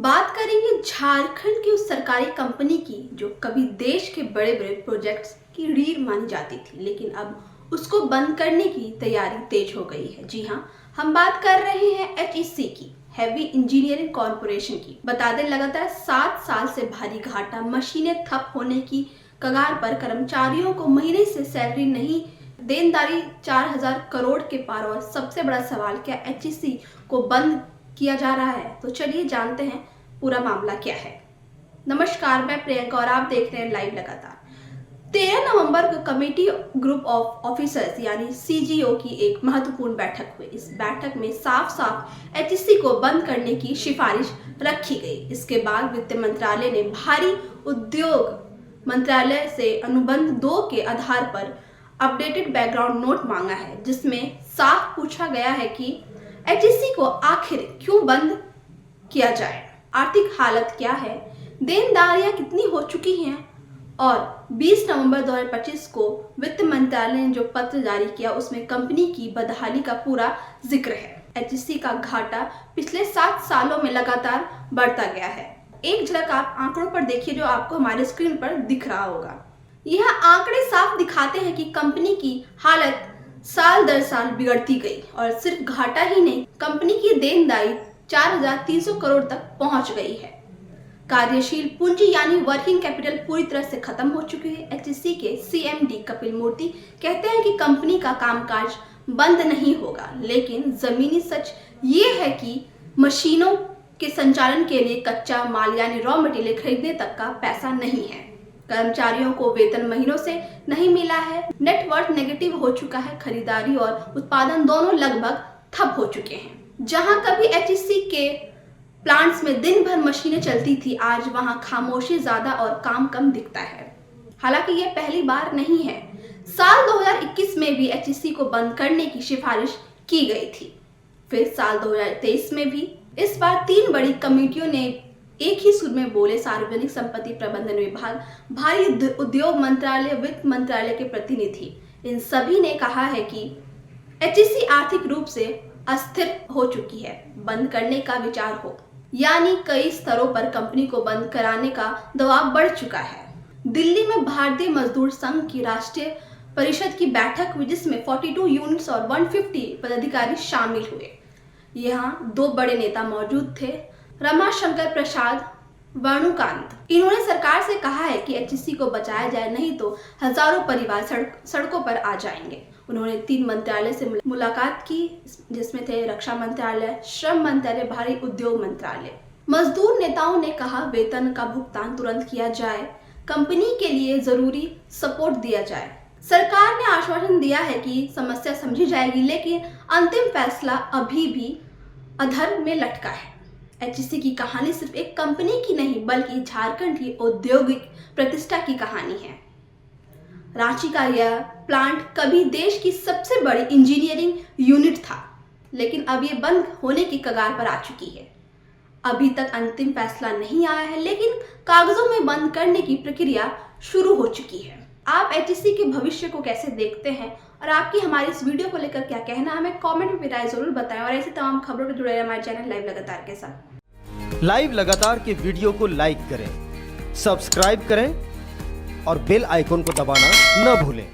बात करेंगे झारखंड की उस सरकारी कंपनी की जो कभी देश के बड़े बड़े प्रोजेक्ट्स की रीढ़ मानी जाती थी, लेकिन अब उसको बंद करने की तैयारी तेज हो गई है। जी हाँ, हम बात कर रहे हैं HEC की, हैवी इंजीनियरिंग कॉरपोरेशन की। बता दें, लगातार 7 साल से भारी घाटा, मशीनें ठप होने की कगार पर, कर्मचारियों को महीने से सैलरी नहीं, देनदारी 4000 करोड़ के पार और सबसे बड़ा सवाल, क्या HEC को बंद किया जा रहा है? तो चलिए जानते हैं पूरा मामला क्या है। नमस्कार, मैं प्रियंका और आप देख रहे हैं लाइव लगातार। 13 नवंबर को कमेटी ग्रुप ऑफ ऑफिसर्स यानी CGO की एक महत्वपूर्ण बैठक हुई। इस बैठक में साफ HEC को बंद करने की सिफारिश रखी गई। इसके बाद वित्त मंत्रालय ने भारी उद्योग मंत्रालय से अनुबंध 2 के आधार पर अपडेटेड बैकग्राउंड नोट मांगा है, जिसमें साफ पूछा गया है कि HEC को आखिर क्यों बंद किया जाए, आर्थिक हालत क्या है, देनदारियां कितनी हो चुकी हैं, और 20 नवंबर 2025 को वित्त मंत्रालय ने जो पत्र जारी किया उसमें कंपनी की बदहाली का पूरा जिक्र है। HEC का घाटा पिछले 7 सालों में लगातार बढ़ता गया है। एक झलक आप आंकड़ों पर देखिए जो आपको हमारे स्क्रीन पर दिख रहा होगा। यह आंकड़े साफ दिखाते हैं कि कंपनी की हालत साल दर साल बिगड़ती गई और सिर्फ घाटा ही नहीं, कंपनी की देनदारी 4300 करोड़ तक पहुंच गई है। कार्यशील पूंजी यानी वर्किंग कैपिटल पूरी तरह से खत्म हो चुकी है। HEC के CMD कपिल मूर्ति कहते हैं कि कंपनी का कामकाज बंद नहीं होगा, लेकिन जमीनी सच ये है कि मशीनों के संचालन के लिए कच्चा माल यानी रॉ मटेरियल खरीदने तक का पैसा नहीं है। कर्मचारियों को वेतन महीनों से नहीं मिला है, नेटवर्थ नेगेटिव हो चुका है, खरीदारी और उत्पादन दोनों लगभग ठप हो चुके हैं। जहां कभी HEC के प्लांट्स में दिन भर मशीनें चलती थी, आज वहां खामोशी ज्यादा और काम कम दिखता है। हालांकि यह पहली बार नहीं है। साल 2021 में भी HEC को बंद करने की सिफारिश की गई थी, फिर साल 2023 में भी। इस बार 3 बड़ी कमेटियों ने एक ही सुर में बोले। सार्वजनिक संपत्ति प्रबंधन विभाग, भारी उद्योग मंत्रालय, वित्त मंत्रालय के प्रतिनिधि, इन सभी ने कहा है कि HEC आर्थिक रूप से अस्थिर हो चुकी है, बंद करने का विचार हो। यानी कई स्तरों पर कंपनी को बंद कराने का दबाव बढ़ चुका है। दिल्ली में भारतीय मजदूर संघ की राष्ट्रीय परिषद की बैठक हुई, जिसमें 42 यूनिट्स और 150 पदाधिकारी शामिल हुए। यहाँ 2 बड़े नेता मौजूद थे, रमाशंकर प्रसाद, वेणुकांत। इन्होंने सरकार से कहा है कि HEC को बचाया जाए, नहीं तो हजारों परिवार सड़कों पर आ जाएंगे। उन्होंने 3 मंत्रालय से मुलाकात की, जिसमें थे रक्षा मंत्रालय, श्रम मंत्रालय, भारी उद्योग मंत्रालय। मजदूर नेताओं ने कहा वेतन का भुगतान तुरंत किया जाए, कंपनी के लिए जरूरी सपोर्ट दिया जाए। सरकार ने आश्वासन दिया है कि समस्या समझी जाएगी, लेकिन अंतिम फैसला अभी भी अधर में लटका है। HEC की कहानी सिर्फ एक कंपनी की नहीं, बल्कि झारखंड की औद्योगिक प्रतिष्ठा की कहानी है। रांची का यह प्लांट कभी देश की सबसे बड़ी इंजीनियरिंग यूनिट था, लेकिन अब ये बंद होने की कगार पर आ चुकी है। अभी तक अंतिम फैसला नहीं आया है, लेकिन कागजों में बंद करने की प्रक्रिया शुरू हो चुकी है। आप HEC के भविष्य को कैसे देखते हैं और आपकी हमारी इस वीडियो को लेकर क्या कहना है, हमें कमेंट में राय जरूर बताएं और ऐसी तमाम खबरों से जुड़े रहिए हमारे चैनल लाइव लगातार के साथ। लाइव लगातार के वीडियो को लाइक करें, सब्सक्राइब करें और बेल आइकन को दबाना न भूलें।